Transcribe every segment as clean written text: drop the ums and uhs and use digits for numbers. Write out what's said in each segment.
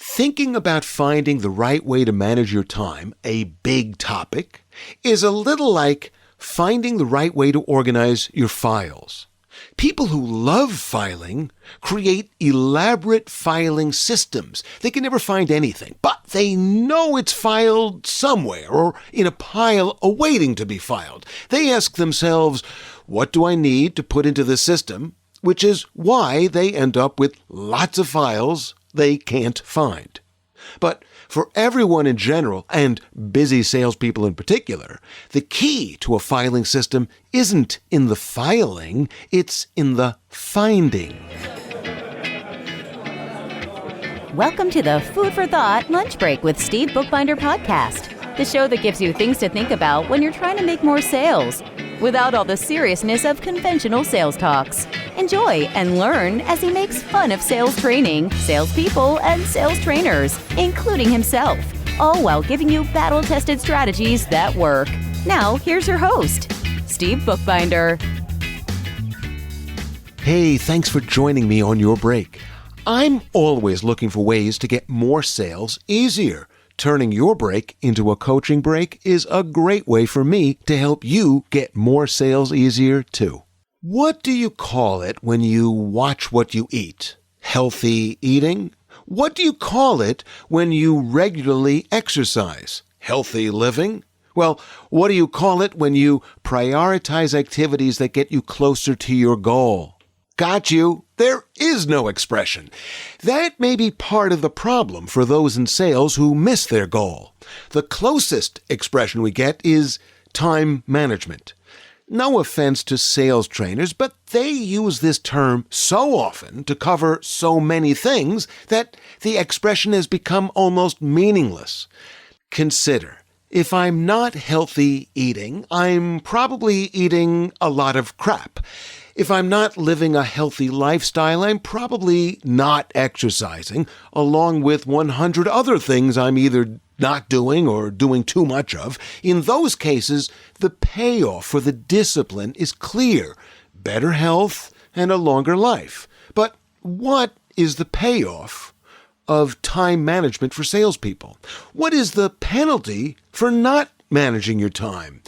Thinking about finding the right way to manage your time, a big topic, is a little like finding the right way to organize your files. People who love filing create elaborate filing systems. They can never find anything, but they know it's filed somewhere or in a pile awaiting to be filed. They ask themselves, what do I need to put into the system? Which is why they end up with lots of files they can't find. But for everyone in general, and busy salespeople in particular, the key to a filing system isn't in the filing, it's in the finding. Welcome to the Food for Thought Lunch Break with Steve Bookbinder podcast, the show that gives you things to think about when you're trying to make more sales, without all the seriousness of conventional sales talks. Enjoy and learn as he makes fun of sales training, salespeople, and sales trainers, including himself, all while giving you battle-tested strategies that work. Now, here's your host, Steve Bookbinder. Hey, thanks for joining me on your break. I'm always looking for ways to get more sales easier. Turning your break into a coaching break is a great way for me to help you get more sales easier too. What do you call it when you watch what you eat? Healthy eating? What do you call it when you regularly exercise? Healthy living? Well, what do you call it when you prioritize activities that get you closer to your goal? Got you. There is no expression. That may be part of the problem for those in sales who miss their goal. The closest expression we get is time management. No offense to sales trainers, but they use this term so often to cover so many things that the expression has become almost meaningless. Consider, if I'm not healthy eating, I'm probably eating a lot of crap. If I'm not living a healthy lifestyle, I'm probably not exercising, along with 100 other things I'm either not doing or doing too much of. In those cases, the payoff for the discipline is clear: better health and a longer life. But what is the payoff of time management for salespeople? What is the penalty for not managing your time?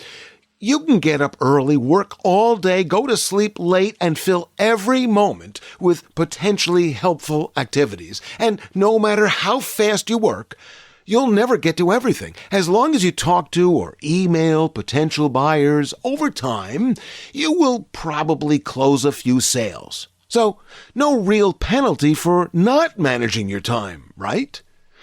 You can get up early, work all day, go to sleep late, and fill every moment with potentially helpful activities. And no matter how fast you work, you'll never get to everything. As long as you talk to or email potential buyers over time, you will probably close a few sales. So, no real penalty for not managing your time, right?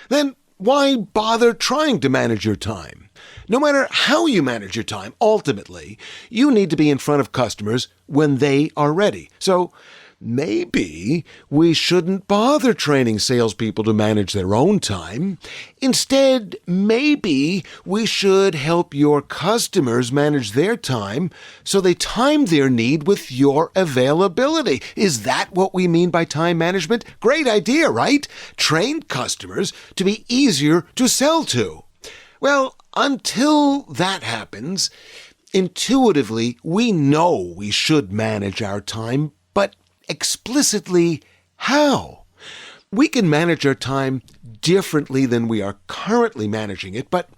Then why bother trying to manage your time? No matter how you manage your time, ultimately, you need to be in front of customers when they are ready. So maybe we shouldn't bother training salespeople to manage their own time. Instead, maybe we should help your customers manage their time so they time their need with your availability. Is that what we mean by time management? Great idea, right? Train customers to be easier to sell to. Well, until that happens, intuitively, we know we should manage our time, but explicitly, how? We can manage our time differently than we are currently managing it, but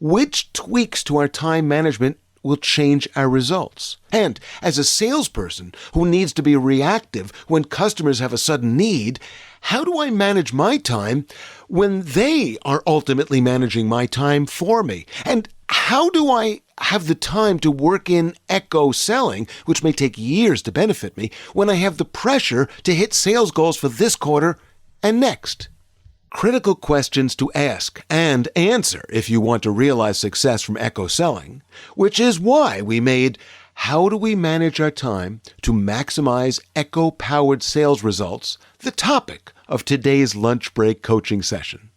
which tweaks to our time management will change our results? And as a salesperson who needs to be reactive when customers have a sudden need, how do I manage my time when they are ultimately managing my time for me? And how do I have the time to work in echo selling, which may take years to benefit me, when I have the pressure to hit sales goals for this quarter and next? Critical questions to ask and answer if you want to realize success from echo selling, which is why we made How Do We Manage Our Time to Maximize Echo-Powered Sales Results the topic of today's lunch break coaching session.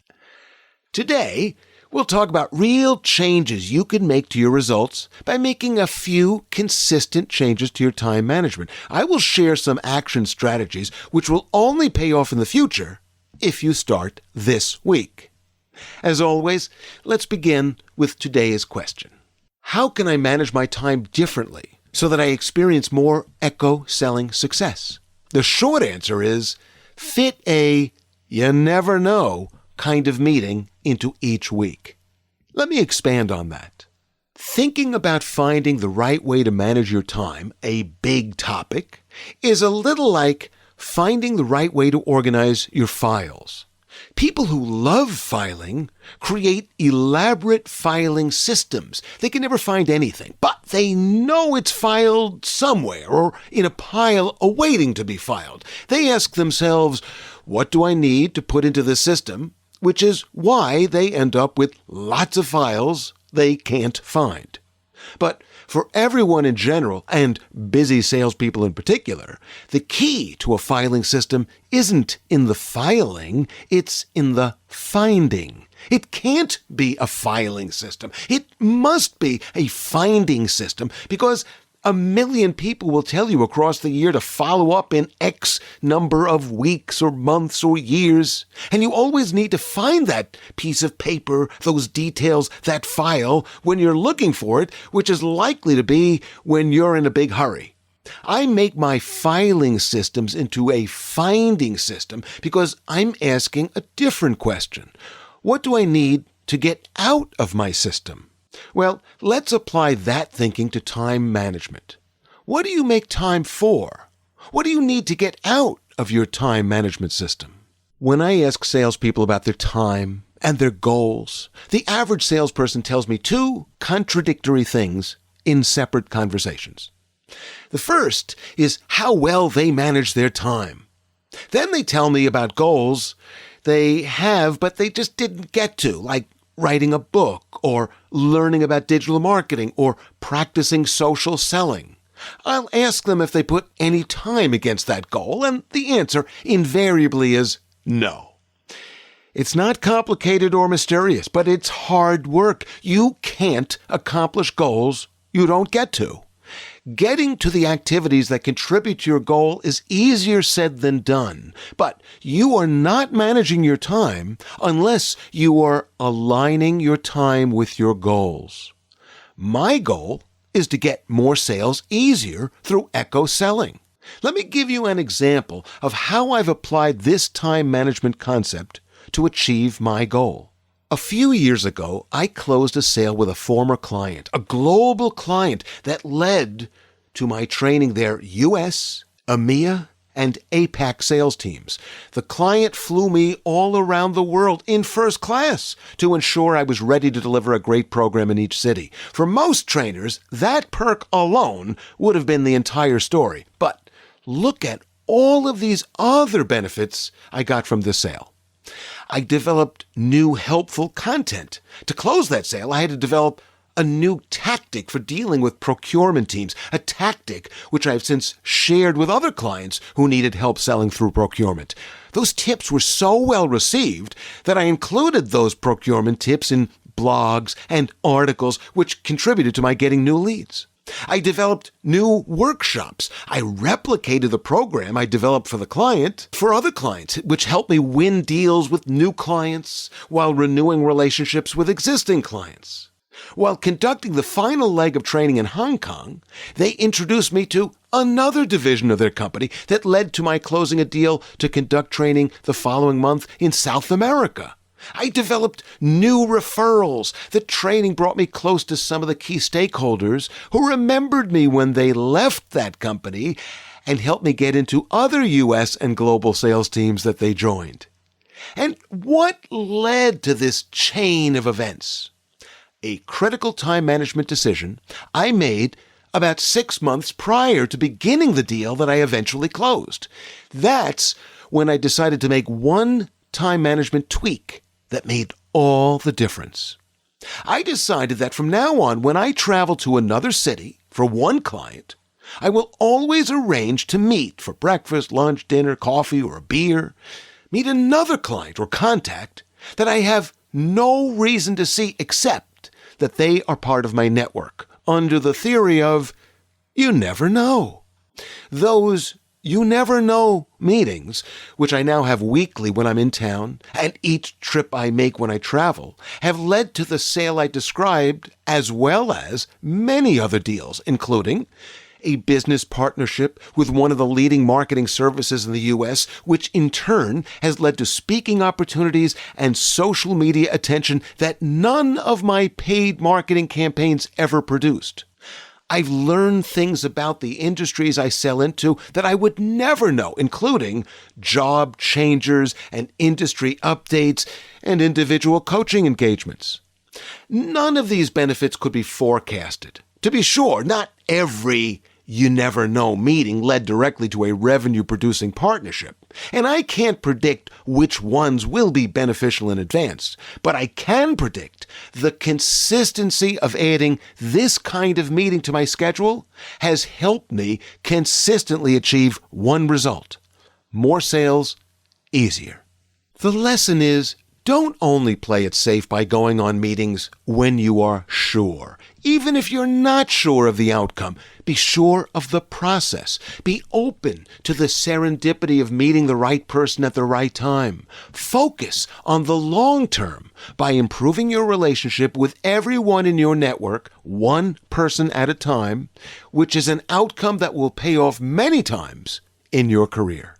Today, we'll talk about real changes you can make to your results by making a few consistent changes to your time management. I will share some action strategies which will only pay off in the future if you start this week. As always, let's begin with today's question. How can I manage my time differently so that I experience more echo selling success? The short answer is fit a you never know kind of meeting into each week. Let me expand on that. Thinking about finding the right way to manage your time, a big topic, is a little like finding the right way to organize your files. People who love filing create elaborate filing systems. They can never find anything, but they know it's filed somewhere or in a pile awaiting to be filed. They ask themselves, what do I need to put into the system? Which is why they end up with lots of files they can't find. But for everyone in general, and busy salespeople in particular, the key to a filing system isn't in the filing, it's in the finding. It can't be a filing system. It must be a finding system, because 1 million people will tell you across the year to follow up in X number of weeks or months or years. And you always need to find that piece of paper, those details, that file, when you're looking for it, which is likely to be when you're in a big hurry. I make my filing systems into a finding system because I'm asking a different question. What do I need to get out of my system? Well, let's apply that thinking to time management. What do you make time for? What do you need to get out of your time management system? When I ask salespeople about their time and their goals, the average salesperson tells me 2 contradictory things in separate conversations. The first is how well they manage their time. Then they tell me about goals they have, but they just didn't get to, like writing a book or learning about digital marketing or practicing social selling. I'll ask them if they put any time against that goal, and the answer invariably is no. It's not complicated or mysterious, but it's hard work. You can't accomplish goals you don't get to. Getting to the activities that contribute to your goal is easier said than done, but you are not managing your time unless you are aligning your time with your goals. My goal is to get more sales easier through echo selling. Let me give you an example of how I've applied this time management concept to achieve my goal. A few years ago, I closed a sale with a former client, a global client that led to my training their US, EMEA, and APAC sales teams. The client flew me all around the world in first class to ensure I was ready to deliver a great program in each city. For most trainers, that perk alone would have been the entire story. But look at all of these other benefits I got from this sale. I developed new helpful content. To close that sale, I had to develop a new tactic for dealing with procurement teams, a tactic which I've since shared with other clients who needed help selling through procurement. Those tips were so well received that I included those procurement tips in blogs and articles, which contributed to my getting new leads. I developed new workshops. I replicated the program I developed for the client for other clients, which helped me win deals with new clients while renewing relationships with existing clients. While conducting the final leg of training in Hong Kong, they introduced me to another division of their company that led to my closing a deal to conduct training the following month in South America. I developed new referrals. The training brought me close to some of the key stakeholders who remembered me when they left that company and helped me get into other U.S. and global sales teams that they joined. And what led to this chain of events? A critical time management decision I made about 6 months prior to beginning the deal that I eventually closed. That's when I decided to make one time management tweak that made all the difference. I decided that from now on, when I travel to another city for one client, I will always arrange to meet for breakfast, lunch, dinner, coffee, or a beer, meet another client or contact that I have no reason to see except that they are part of my network, under the theory of you never know. Those you never know meetings, which I now have weekly when I'm in town, and each trip I make when I travel, have led to the sale I described, as well as many other deals, including a business partnership with one of the leading marketing services in the U.S., which in turn has led to speaking opportunities and social media attention that none of my paid marketing campaigns ever produced. I've learned things about the industries I sell into that I would never know, including job changers and industry updates and individual coaching engagements. None of these benefits could be forecasted. To be sure, not every you never know meeting led directly to a revenue-producing partnership, and I can't predict which ones will be beneficial in advance, but I can predict the consistency of adding this kind of meeting to my schedule has helped me consistently achieve one result: more sales, easier. The lesson is, don't only play it safe by going on meetings when you are sure. Even if you're not sure of the outcome, be sure of the process. Be open to the serendipity of meeting the right person at the right time. Focus on the long term by improving your relationship with everyone in your network, one person at a time, which is an outcome that will pay off many times in your career.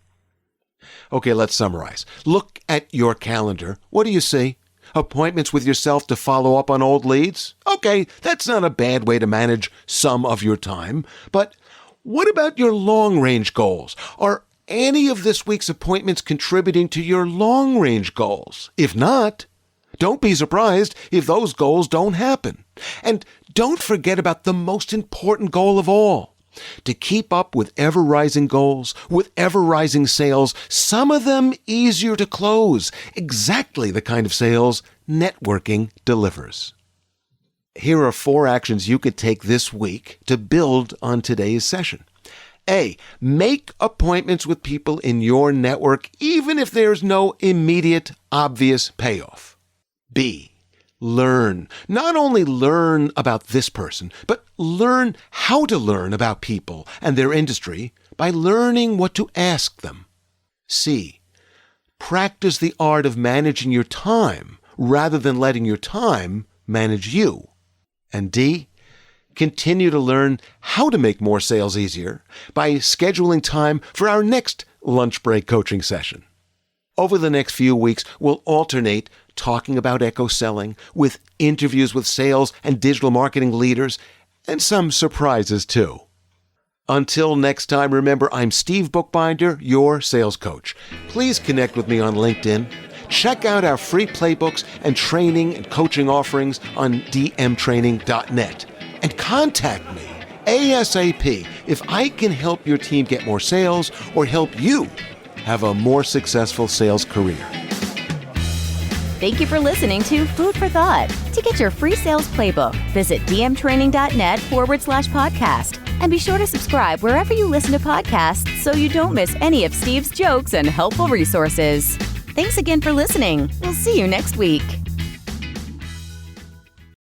Okay, let's summarize. Look at your calendar. What do you see? Appointments with yourself to follow up on old leads? Okay, that's not a bad way to manage some of your time. But what about your long-range goals? Are any of this week's appointments contributing to your long-range goals? If not, don't be surprised if those goals don't happen. And don't forget about the most important goal of all: to keep up with ever-rising goals, with ever-rising sales, some of them easier to close, exactly the kind of sales networking delivers. Here are 4 actions you could take this week to build on today's session. A, make appointments with people in your network, even if there's no immediate, obvious payoff. B, learn. Not only learn about this person, but learn how to learn about people and their industry by learning what to ask them. C, practice the art of managing your time rather than letting your time manage you. And D, continue to learn how to make more sales easier by scheduling time for our next lunch break coaching session. Over the next few weeks, we'll alternate talking about echo selling with interviews with sales and digital marketing leaders, and some surprises too. Until next time, remember, I'm Steve Bookbinder, your sales coach. Please connect with me on LinkedIn. Check out our free playbooks and training and coaching offerings on dmtraining.net. And contact me ASAP if I can help your team get more sales or help you have a more successful sales career. Thank you for listening to Food for Thought. To get your free sales playbook, visit dmtraining.net/podcast. And be sure to subscribe wherever you listen to podcasts so you don't miss any of Steve's jokes and helpful resources. Thanks again for listening. We'll see you next week.